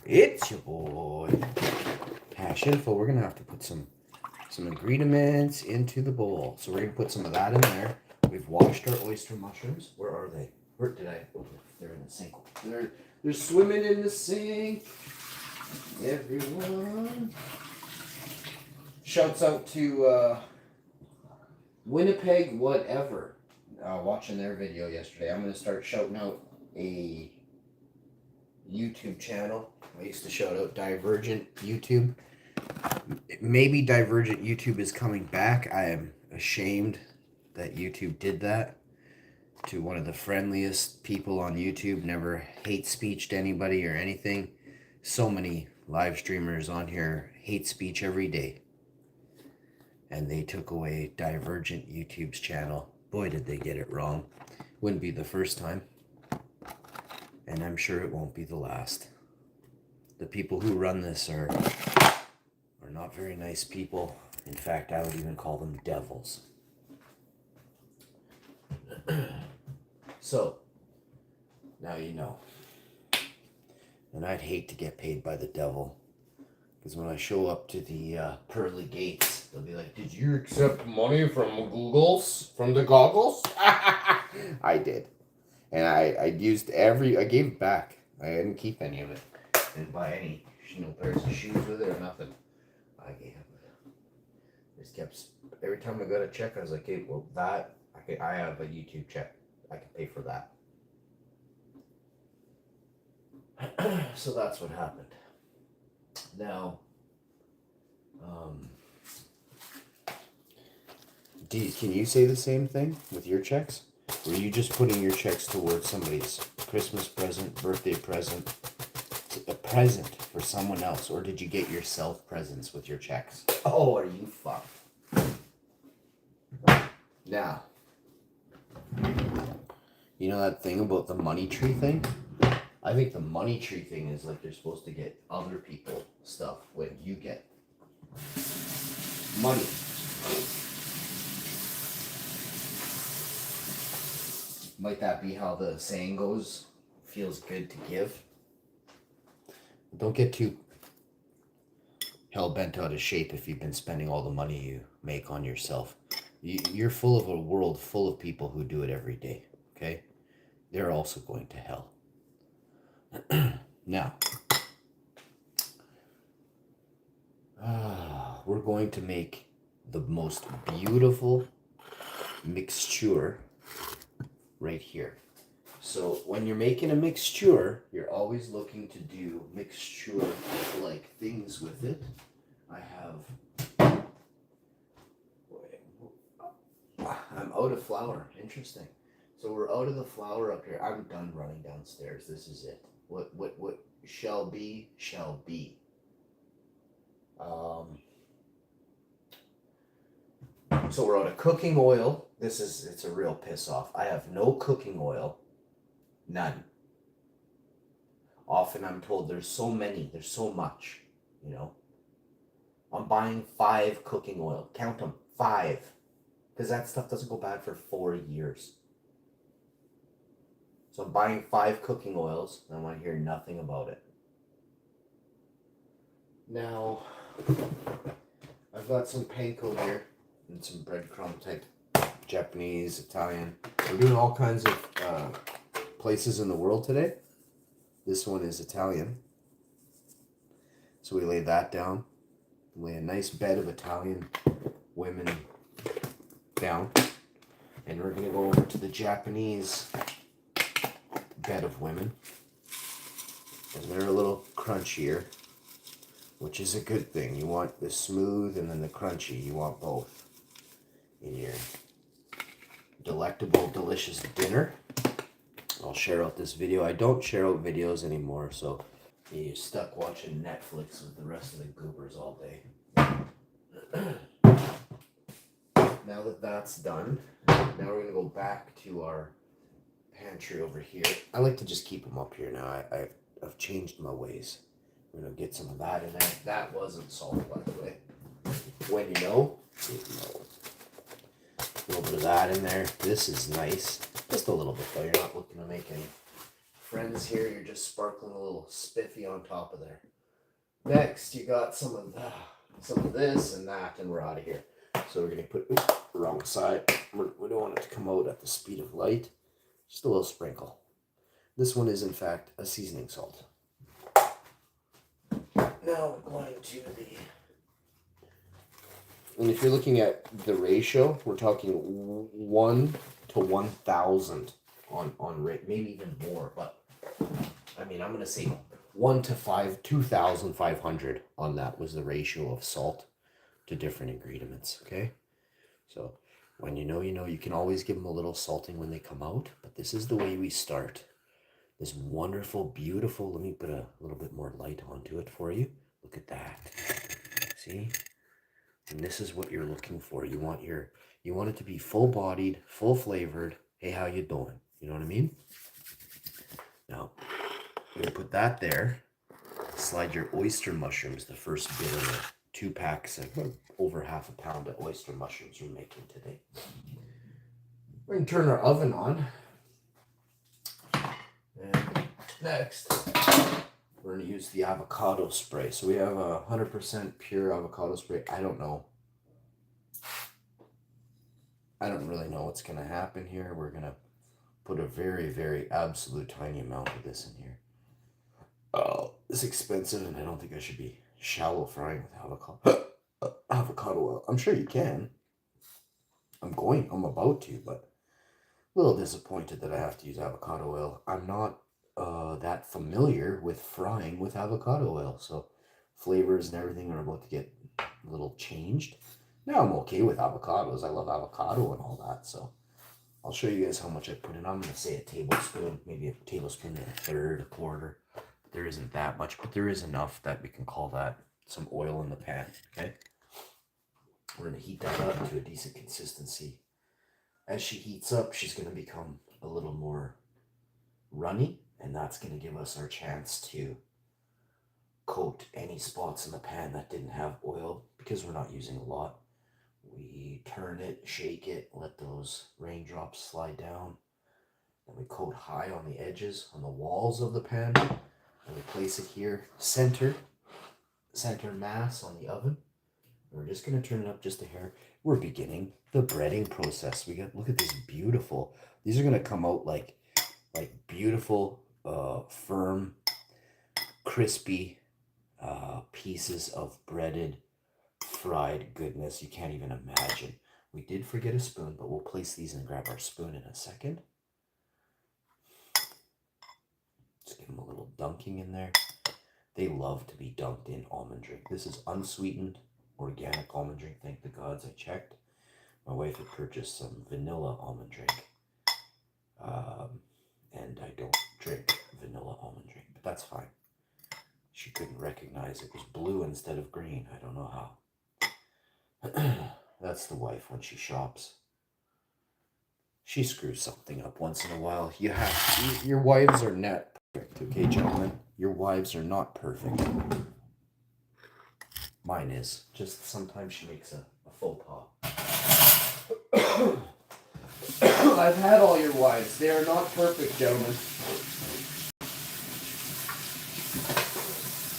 It's your boy, Wowinfo. We're gonna have to put some ingredients into the bowl. So we're gonna put some of that in there. We've washed our oyster mushrooms. Where are they? Where did I? Oh, they're in the sink. They're swimming in the sink. Everyone. Shouts out to Winnipeg, whatever. Watching their video yesterday. I'm gonna start shouting out a YouTube channel. I used to shout out Divergent YouTube. Maybe Divergent YouTube is coming back. I am ashamed that YouTube did that to one of the friendliest people on YouTube. Never hate speeched anybody or anything. So many live streamers on here hate speech every day. And they took away Divergent YouTube's channel. Boy, did they get it wrong. Wouldn't be the first time. And I'm sure it won't be the last. The people who run this are not very nice people. In fact, I would even call them devils. So, now you know. And I'd hate to get paid by the devil. Because when I show up to the pearly gates, they'll be like, "Did you accept money from from the goggles?" I did. And I used I gave it back. I didn't keep any of it. I didn't buy any pairs of shoes with it or nothing. I gave it. Just kept, every time I got a check, I was like, "Hey, well, I have a YouTube check. I can pay for that." So that's what happened. Now, can you say the same thing with your checks? Were you just putting your checks towards somebody's Christmas present, birthday present, a present for someone else, or did you get yourself presents with your checks? Oh, are you fucked? Now, you know that thing about the money tree thing? I think the money tree thing is like you're supposed to get other people stuff when you get money. Might that be how the saying goes? Feels good to give. Don't get too hell bent out of shape if you've been spending all the money you make on yourself. You're full of a world full of people who do it every day. Okay? They're also going to hell. Now, we're going to make the most beautiful mixture right here. So when you're making a mixture, you're always looking to do mixture-like things with it. I'm out of flour. Interesting. So we're out of the flour up here. I'm done running downstairs. This is it. What shall be, shall be. So we're out of cooking oil. It's a real piss off. I have no cooking oil. None. Often I'm told there's so much, I'm buying 5 cooking oil. Count them, 5. Because that stuff doesn't go bad for 4 years. So I'm buying 5 cooking oils, and I want to hear nothing about it. Now, I've got some panko here, and some breadcrumb type Japanese, Italian. We're doing all kinds of places in the world today. This one is Italian. So we lay that down. Lay a nice bed of Italian women down. And we're going to go over to the Japanese bed of women. And they're a little crunchier, which is a good thing. You want the smooth and then the crunchy. You want both in your delectable, delicious dinner. I'll share out this video. I don't share out videos anymore, so you're stuck watching Netflix with the rest of the goobers all day. Now that that's done, now we're going to go back to our pantry over here. I like to just keep them up here now. I've changed my ways. We're going to get some of that in there. That wasn't salt, by the way. When you know, you know. A little bit of that in there. This is nice. Just a little bit, though. You're not looking to make any friends here. You're just sparkling a little spiffy on top of there. Next, you got some of this and that, and we're out of here. So we're gonna put wrong side. We don't want it to come out at the speed of light. Just a little sprinkle. This one is in fact a seasoning salt. Now we're going to and if you're looking at the ratio, we're talking 1 to 1,000 on rate, maybe even more. But I mean, I'm gonna say 1 to 2,500 on that was the ratio of salt to different ingredients. Okay, so when you know, you can always give them a little salting when they come out. But this is the way we start. This wonderful, beautiful. Let me put a little bit more light onto it for you. Look at that. See? And this is what you're looking for. You want it to be full-bodied, full-flavored. Hey, how you doing? You know what I mean? Now, we're going to put that there. Slide your oyster mushrooms, the first bit of the 2 packs of over half a pound of oyster mushrooms we're making today. We're going to turn our oven on. And next, we're going to use the avocado spray. So we have a 100% pure avocado spray. I don't really know what's going to happen here. We're going to put a very, very absolute tiny amount of this in here. Oh, it's expensive, and I don't think I should be shallow frying with avocado oil. I'm sure you can. I'm about to, but a little disappointed that I have to use avocado oil. I'm not that familiar with frying with avocado oil, so flavors and everything are about to get a little changed. Now I'm okay with avocados. I love avocado and all that, so I'll show you guys how much I put in. I'm going to say a tablespoon, maybe a tablespoon and a third, a quarter. There isn't that much, but there is enough that we can call that some oil in the pan, okay? We're going to heat that up to a decent consistency. As she heats up, she's going to become a little more runny, and that's going to give us our chance to coat any spots in the pan that didn't have oil, because we're not using a lot. We turn it, shake it, let those raindrops slide down. Then we coat high on the edges, on the walls of the pan, and we place it here, center mass on the oven. And we're just going to turn it up just a hair. We're beginning the breading process. Look at this beautiful. These are going to come out like beautiful, firm, crispy pieces of breaded, fried goodness. You can't even imagine. We did forget a spoon, but we'll place these and grab our spoon in a second. Just give them a little dunking in there. They love to be dunked in almond drink. This is unsweetened, organic almond drink. Thank the gods I checked. My wife had purchased some vanilla almond drink. And I don't drink vanilla almond drink, but that's fine. She couldn't recognize it was blue instead of green. I don't know how. That's the wife when she shops. She screws something up once in a while. Your wives are not perfect, okay, gentlemen? Your wives are not perfect. Mine is. Just sometimes she makes a faux pas. I've had all your wives. They are not perfect, gentlemen.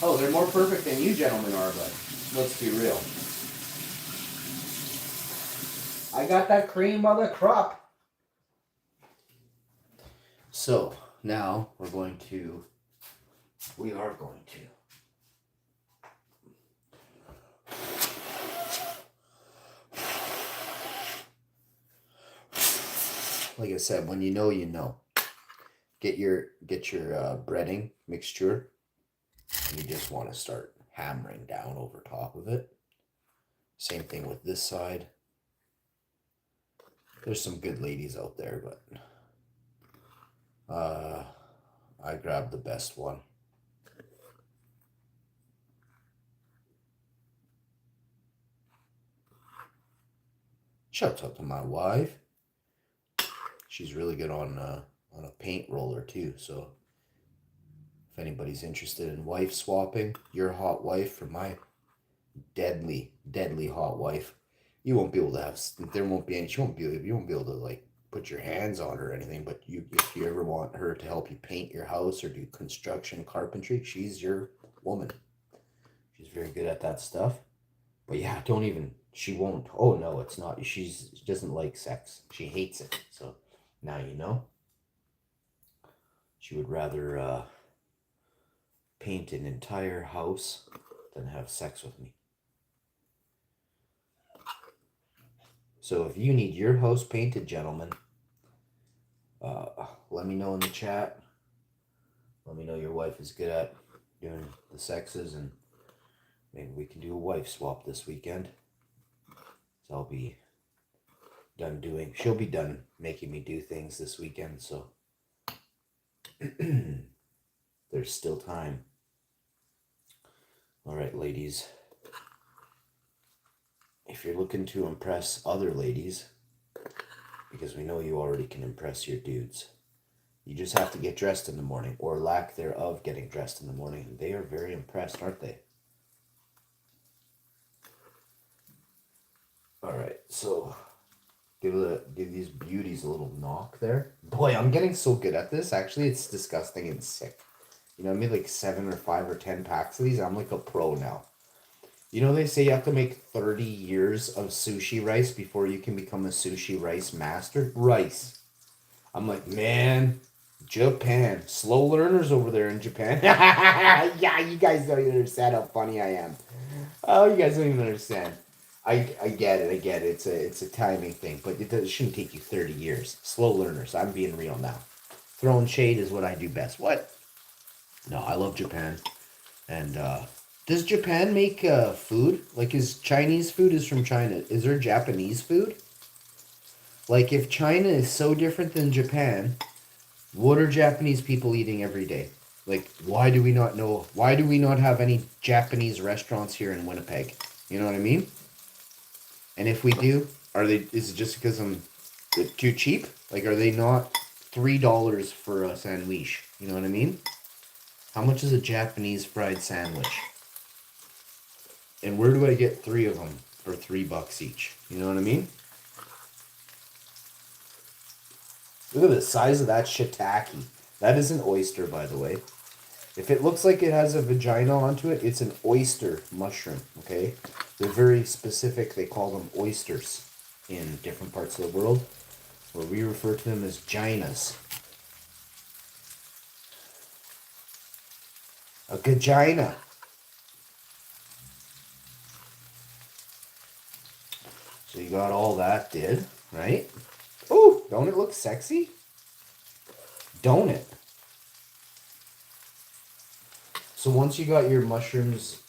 Oh, they're more perfect than you gentlemen are, but let's be real. I got that cream of the crop. So, now we are going to like I said, when you know, you know. Get your breading mixture, and you just want to start hammering down over top of it. Same thing with this side. There's some good ladies out there, but I grabbed the best one. Shouts out to my wife. She's really good on a paint roller too. So if anybody's interested in wife swapping, your hot wife for my deadly hot wife, you won't be able to have. There won't be any. You won't be able to like put your hands on her or anything, but if you ever want her to help you paint your house or do construction carpentry, she's your woman. She's very good at that stuff. But yeah, she won't. Oh no, it's not. She doesn't like sex. She hates it. So now you know. She would rather paint an entire house than have sex with me. So if you need your house painted, gentlemen, let me know in the chat. Let me know your wife is good at doing the sexes, and maybe we can do a wife swap this weekend. So I'll be done doing, she'll be done making me do things this weekend, so there's still time. All right, ladies. If you're looking to impress other ladies, because we know you already can impress your dudes, you just have to get dressed in the morning, or lack thereof getting dressed in the morning. They are very impressed, aren't they? All right, so give these beauties a little knock there. Boy, I'm getting so good at this. Actually, it's disgusting and sick. You know, I made like 7 or 5 or 10 packs of these. I'm like a pro now. You know, they say you have to make 30 years of sushi rice before you can become a sushi rice master. Rice. I'm like, man, Japan. Slow learners over there in Japan. Yeah, you guys don't even understand how funny I am. Oh, you guys don't even understand. I get it. It's a timing thing, but it shouldn't take you 30 years. Slow learners. I'm being real now. Throwing shade is what I do best. What? No, I love Japan. And does Japan make food? Like, is Chinese food is from China? Is there Japanese food? Like, if China is so different than Japan, what are Japanese people eating every day? Like, why do we not know? Why do we not have any Japanese restaurants here in Winnipeg? You know what I mean? And if we do, is it just because I'm too cheap? Like, are they not $3 for a sandwich? You know what I mean? How much is a Japanese fried sandwich? And where do I get 3 of them for $3 each? You know what I mean? Look at the size of that shiitake. That is an oyster, by the way. If it looks like it has a vagina onto it, it's an oyster mushroom, okay? They're very specific. They call them oysters in different parts of the world, where we refer to them as ginas. A vagina. So you got all that did, right? Oh, don't it look sexy? Don't it? So once you got your mushrooms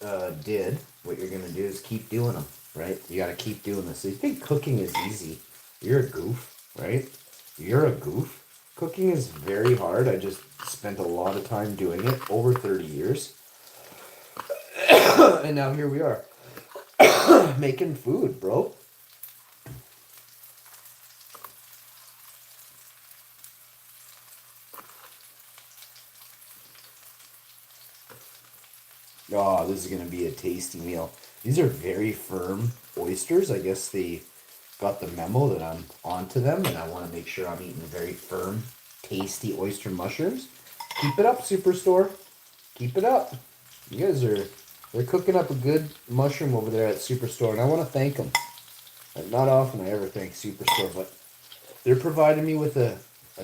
did, what you're going to do is keep doing them, right? You got to keep doing this. So you think cooking is easy. You're a goof, right? You're a goof. Cooking is very hard. I just spent a lot of time doing it, over 30 years. And now here we are, making food, bro. Oh, this is going to be a tasty meal. These are very firm oysters. I guess they got the memo that I'm onto them, and I want to make sure I'm eating very firm, tasty oyster mushrooms. Keep it up, Superstore. Keep it up. You guys they're cooking up a good mushroom over there at Superstore, and I want to thank them. Not often I ever thank Superstore, but they're providing me with a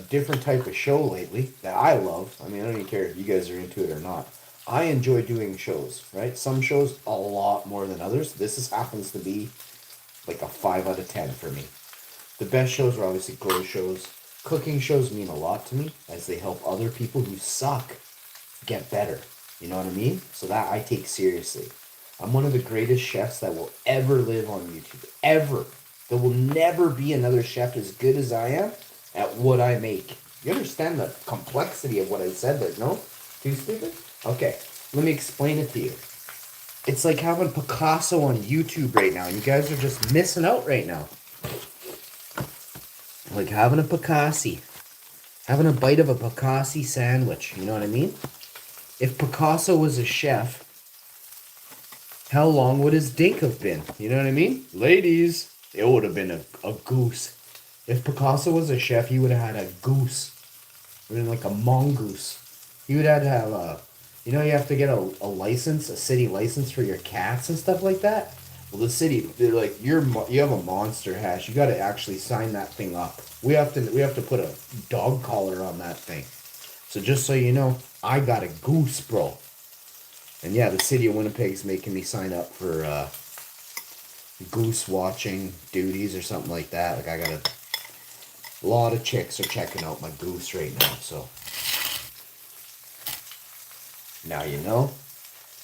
different type of show lately that I love. I mean, I don't even care if you guys are into it or not. I enjoy doing shows, right? Some shows a lot more than others. This happens to be like a 5 out of 10 for me. The best shows are obviously grow shows. Cooking shows mean a lot to me, as they help other people who suck get better. You know what I mean? So that I take seriously. I'm one of the greatest chefs that will ever live on YouTube. Ever. There will never be another chef as good as I am at what I make. You understand the complexity of what I said there, no? Too stupid? Okay, let me explain it to you. It's like having Picasso on YouTube right now. You guys are just missing out right now. Like having a Picasso. Having a bite of a Picasso sandwich. You know what I mean? If Picasso was a chef, how long would his dink have been? You know what I mean? Ladies, it would have been a goose. If Picasso was a chef, he would have had a goose. I mean, like a mongoose. He would have to have a, you know, you have to get a license, a city license for your cats and stuff like that. Well, the city, they're like, you have a monster hash. You got to actually sign that thing up. We have to put a dog collar on that thing. So just so you know, I got a goose, bro. And yeah, the city of Winnipeg's making me sign up for goose watching duties or something like that. Like I got a lot of chicks are checking out my goose right now. So now you know.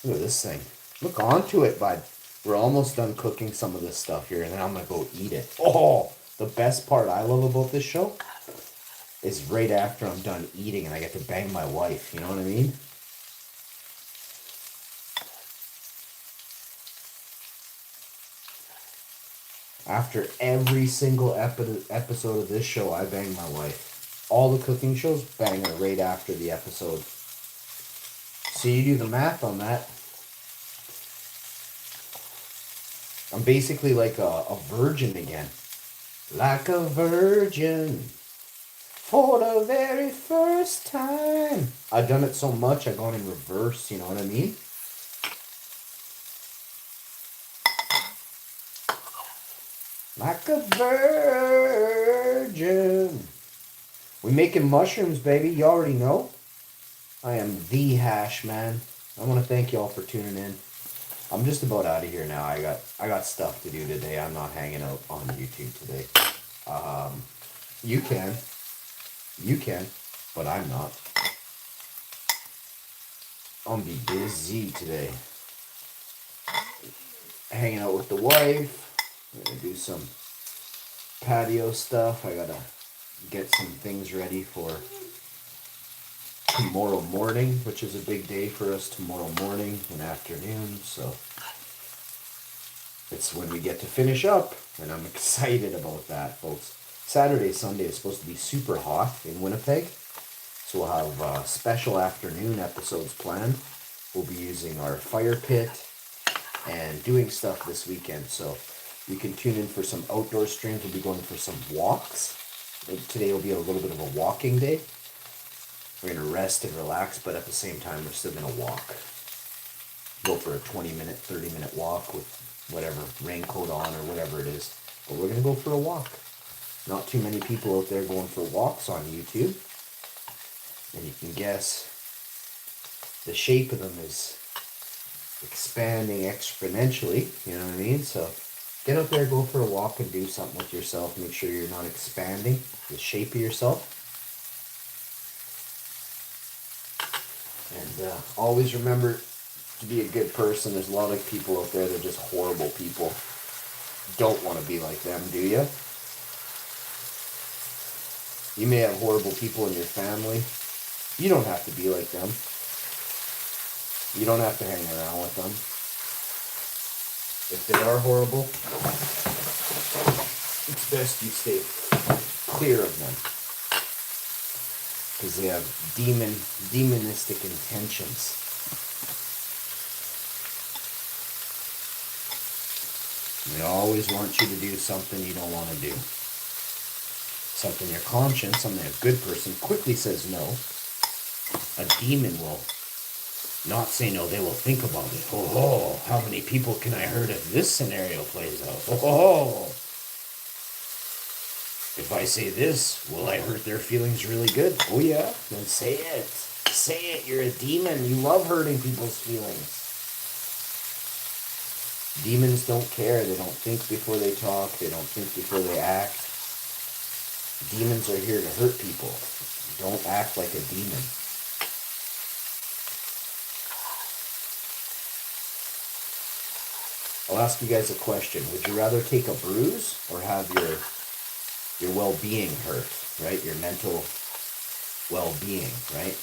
Look at this thing. Look onto it, bud. We're almost done cooking some of this stuff here, and then I'm gonna go eat it. Oh, the best part I love about this show is right after I'm done eating and I get to bang my wife. You know what I mean? After every single episode of this show, I bang my wife. All the cooking shows bang her right after the episode. So you do the math on that. I'm basically like a virgin again. Like a virgin for the very first time. I've done it so much, I've gone in reverse, you know what I mean? Like a virgin. We making mushrooms, baby. You already know. I am the hash man. I want to thank y'all for tuning in. I'm just about out of here now. I got stuff to do today. I'm not hanging out on YouTube today. You can, but I'm not. I'm gonna be busy today. Hanging out with the wife. I'm gonna do some patio stuff. I gotta get some things ready for tomorrow morning, which is a big day for us tomorrow morning and afternoon. So it's when we get to finish up, and I'm excited about that, folks. Saturday, Sunday is supposed to be super hot in Winnipeg, so we'll have special afternoon episodes planned. We'll be using our fire pit and doing stuff this weekend, so you can tune in for some outdoor streams. We'll be going for some walks. Today will be a little bit of a walking day. We're going to rest and relax, but at the same time, we're still going to walk. Go for a 20-minute, 30-minute walk with whatever, raincoat on or whatever it is. But we're going to go for a walk. Not too many people out there going for walks on YouTube. And you can guess the shape of them is expanding exponentially. You know what I mean? So get out there, go for a walk, and do something with yourself. Make sure you're not expanding the shape of yourself. And always remember to be a good person. There's a lot of people out there that are just horrible people. Don't want to be like them, do you? You may have horrible people in your family. You don't have to be like them. You don't have to hang around with them. If they are horrible, it's best you stay clear of them. Because they have demonistic intentions. They always want you to do something you don't want to do. Something your conscience, something a good person quickly says no. A demon will not say no, they will think about it. Oh, how many people can I hurt if this scenario plays out? Oh, if I say this, will I hurt their feelings really good? Oh yeah, then say it. Say it, you're a demon. You love hurting people's feelings. Demons don't care. They don't think before they talk. They don't think before they act. Demons are here to hurt people. Don't act like a demon. I'll ask you guys a question. Would you rather take a bruise or have your well-being hurt, right? Your mental well-being, right?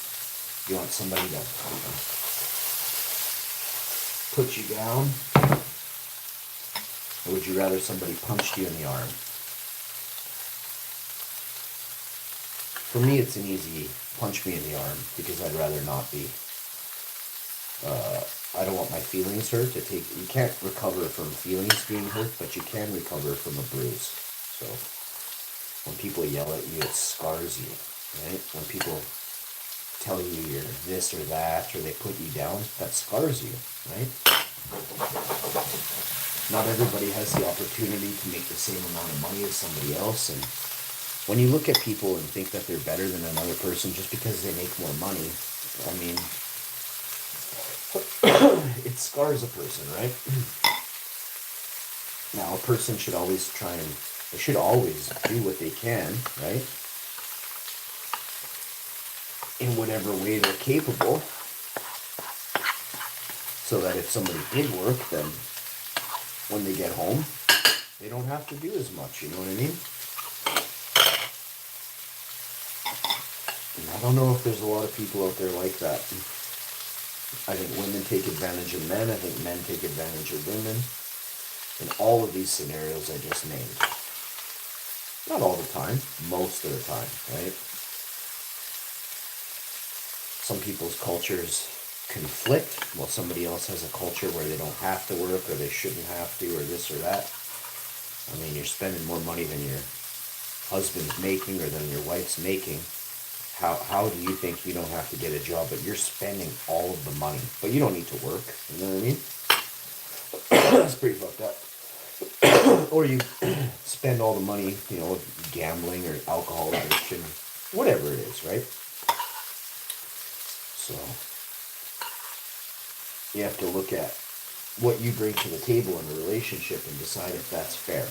You want somebody to put you down? Or would you rather somebody punched you in the arm? For me, it's an easy punch me in the arm because I'd rather not be. I don't want my feelings hurt. You can't recover from feelings being hurt, but you can recover from a bruise. So When people yell at you, it scars you, right? When people tell you you're this or that, or they put you down, that scars you, right? Not everybody has the opportunity to make the same amount of money as somebody else, and when you look at people and think that they're better than another person just because they make more money, I mean, it scars a person, right? Now, a person should always they should always do what they can, right? In whatever way they're capable, so that if somebody did work, then when they get home, they don't have to do as much, you know what I mean? And I don't know if there's a lot of people out there like that. I think women take advantage of men. I think men take advantage of women. In all of these scenarios I just named. Not all the time, most of the time, right? Some people's cultures conflict, while somebody else has a culture where they don't have to work, or they shouldn't have to, or this or that. I mean, you're spending more money than your husband's making or than your wife's making. How do you think you don't have to get a job, but you're spending all of the money, but you don't need to work, you know what I mean? That's pretty fucked up. Or you spend all the money, you know, gambling or alcohol addiction, whatever it is, right? So you have to look at what you bring to the table in a relationship and decide if that's fair.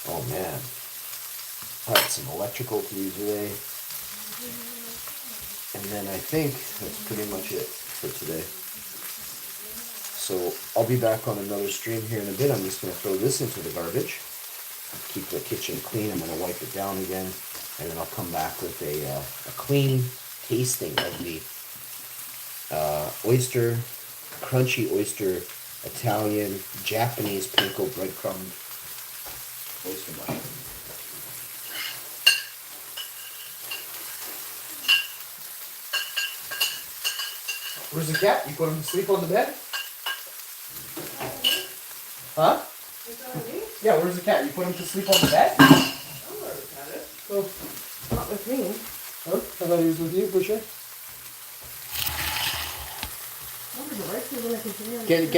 Oh man, I had some electrical to do today. And then I think that's pretty much it for today. So I'll be back on another stream here in a bit. I'm just going to throw this into the garbage. Keep the kitchen clean. I'm going to wipe it down again. And then I'll come back with a clean tasting of the oyster, crunchy oyster, Italian, Japanese panko breadcrumb oyster mushroom. Where's the cat? You put him to sleep on the bed? Huh? Yeah, where's the cat? You put him to sleep on the bed? I don't know where the cat is. Oh. Not with me. Huh? I thought he was with you, for sure. What is it, right? You're gonna continue on Get the